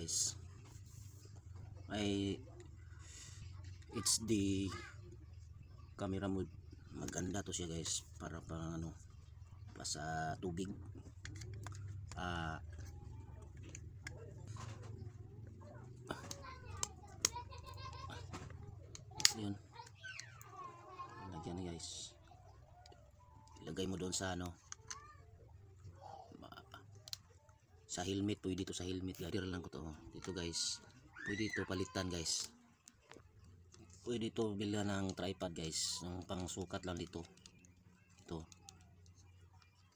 guys. Ay it's the camera mode. Maganda to siya guys, para pang ano pa sa tubig. Yun, lagyan na guys, ilagay mo doon sa ano, sa helmet. Pwede ito sa helmet guys. Lang ko to dito guys, pwede ito palitan guys, pwede ito bilhan ng tripod guys, yung pang sukat lang dito ito.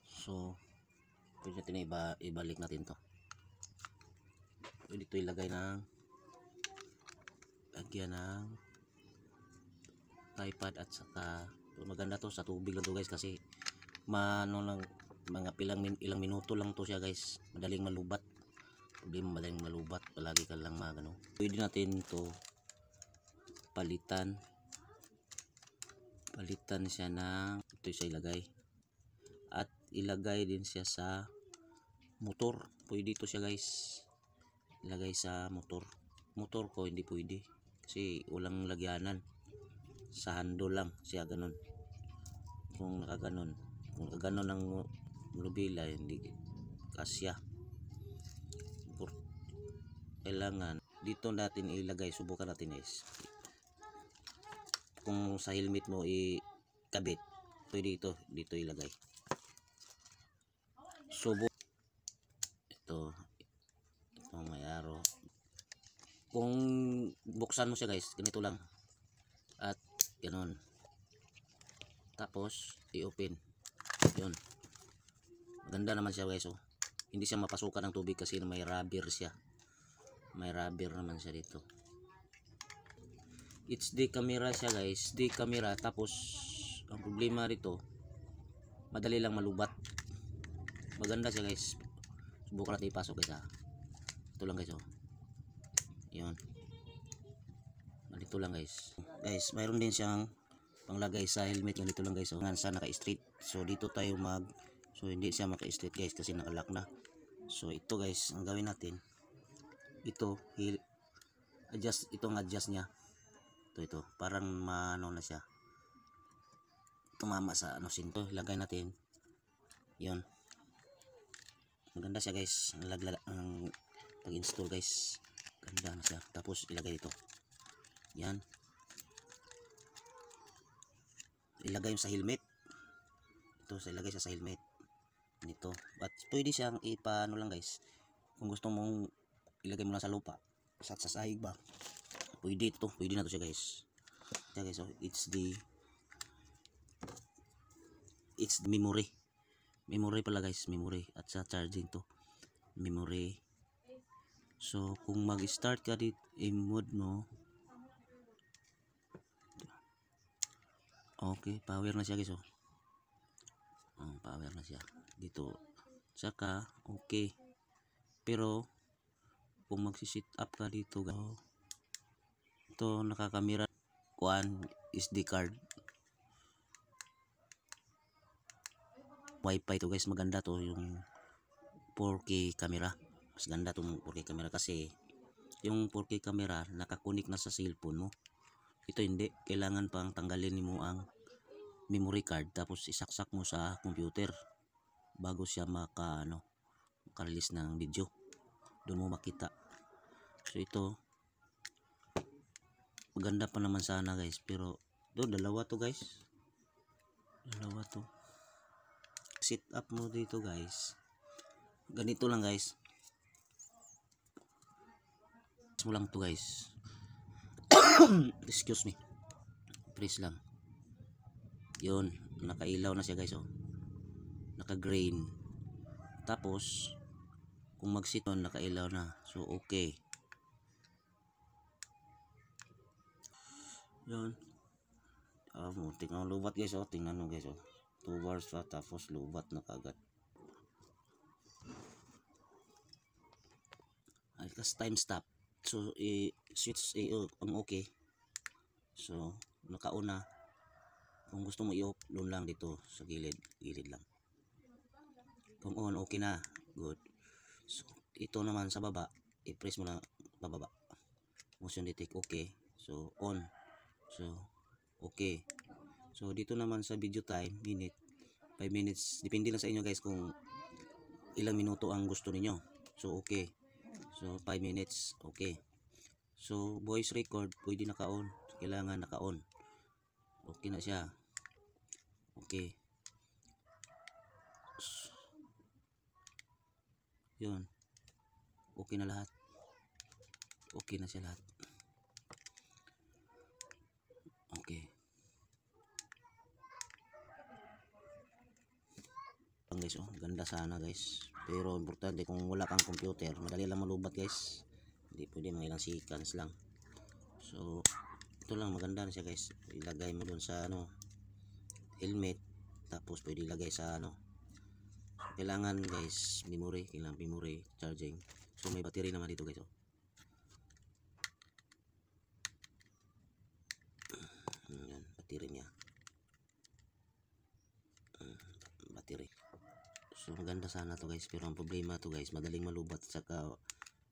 So pwede natin ibalik natin to, pwede ito ilagay ng lagyan ng tripod. At saka maganda to sa tubig lang to guys, kasi ano lang, mga ilang minuto lang to siya guys, madaling malubat. Problema, madaling malubat, palagi ka lang magano. Pwede natin to palitan siya ng ito siya ilagay, at ilagay din siya sa motor. Pwede ito siya guys, ilagay sa motor ko hindi pwede kasi walang lagyanan, sa handle lang siya ganon. Kung nakaganon, ang lubila hindi kasya. Kailangan dito natin ilagay, subukan natin guys. Kung sa helmet mo ikabit, pwede ito dito ilagay. Ito may araw. Kung buksan mo siya guys, ganito lang at ganon, tapos i-open. Yun, maganda naman siya guys. Hindi siya mapasukan ng tubig kasi may rubber siya, may rubber naman siya dito. HD camera siya guys, HD camera. Tapos ang problema dito, madali lang malubat. Maganda siya guys, subukan natin ipasok guys ito lang guys yun, dito lang guys. Mayroon din siyang panglagay sa helmet, ganito lang guys. Sa naka-straight, so dito tayo so hindi siya maka-straight guys kasi nakalock na. So ito guys, ang gawin natin, ito itong adjust niya, ito parang ano na siya, tumama sa ano sinto, ilagay natin yun. Maganda siya guys, ang pag-install guys, ganda na siya. Tapos ilagay ito, yan, ilagay sa helmet. Ito ilagay siya sa helmet nito. At pwede siyang ipaano lang guys, kung gusto mong ilagay mo lang sa lupa, sa sahig ba, pwede na to siya guys. So it's the memory pala guys, memory. At sa charging to memory. So kung mag-start ka dito i-mode mo, okay, power na siya guys. Power na siya dito, saka okay. Pero kung magsi-set up ka dito ito nakakamera SD card, wifi to guys. Maganda to yung 4K camera, mas ganda tong 4K camera kasi yung 4K camera nakakunik na sa cellphone mo. Ito hindi, kailangan pang tanggalin mo ang memory card, tapos isaksak mo sa computer bago siya maka-release ng video, doon mo makita. So ito maganda pa naman sana guys, pero dalawa to guys, dalawa to. Set up mo dito guys, ganito lang guys, mo lang to guys. Excuse me, please lang. Yun, nakailaw na siya guys, naka green. Tapos kung mag-sit on, nakailaw na, so okay. Yun, tingnan lubat guys, tingnan mo guys, 2 bars pa, tapos lubat na kagad. Kasi time stop, so switch ang okay. So nakauna, kung gusto mo i-off, doon lang dito sa gilid lang. Kung on, okay na, good. So ito naman sa baba, i-press mo na pababa, motion detect, okay. So on, so okay. So dito naman sa video time, minute, 5 minutes, depende lang sa inyo guys kung ilang minuto ang gusto ninyo. So okay, so 5 minutes, okay. So voice record pwede naka-on, kailangan naka-on, okay na siya, okay. Yun, okay na lahat, okay na siya lahat, okay. Guys, oh, ganda sana guys, pero importante kung wala kang computer, madali lang malubat guys, hindi pwede, mga ilang seconds lang. So ito lang, maganda na siya guys, ilagay mo dun sa ano, helmet, tapos pwede ilagay sa ano. So, kailangan guys memory, kailangan memory charging. So may battery naman dito guys, oh. Yan, battery niya, battery. So maganda sana to guys, pero ang problema to guys, madaling malubat. Saka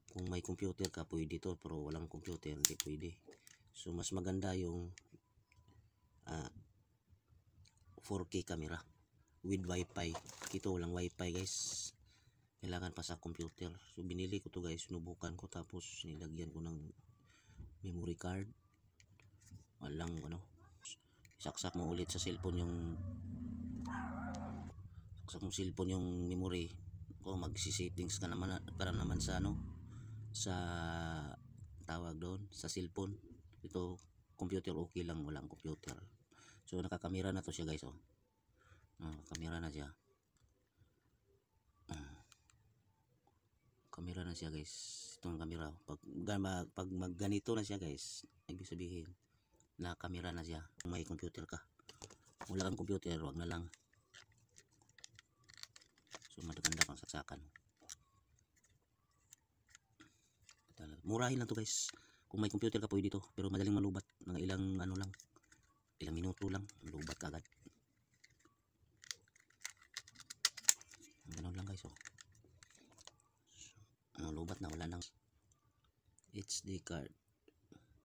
kung may computer ka pwede to, pero walang computer hindi pwede. So mas maganda yung 4K camera with wifi. Ito walang wifi guys, kailangan pa sa computer. So binili ko to guys, sinubukan ko, tapos nilagyan ko ng memory card, walang ano. Saksak mo ulit sa cellphone yung memory. O magsi-settings ka naman para naman sa ano, sa tawag doon sa cellphone. Ito computer okay lang, walang computer. So nakakamera na to siya guys, oh. Kamera na siya. Kamera na siya guys. Itong kamera, pag magganito na siya guys, ibig sabihin na kamera na siya. Kung may computer ka, wala kang computer, wag na lang. So maganda pang saksakan. Murahin lang to guys. Kung may computer ka pwede to, pero madaling malubat, mga ilang ano lang, ilang minuto lang malubat agad. Ganun lang guys, oh. So, lubat na, wala nang HD card.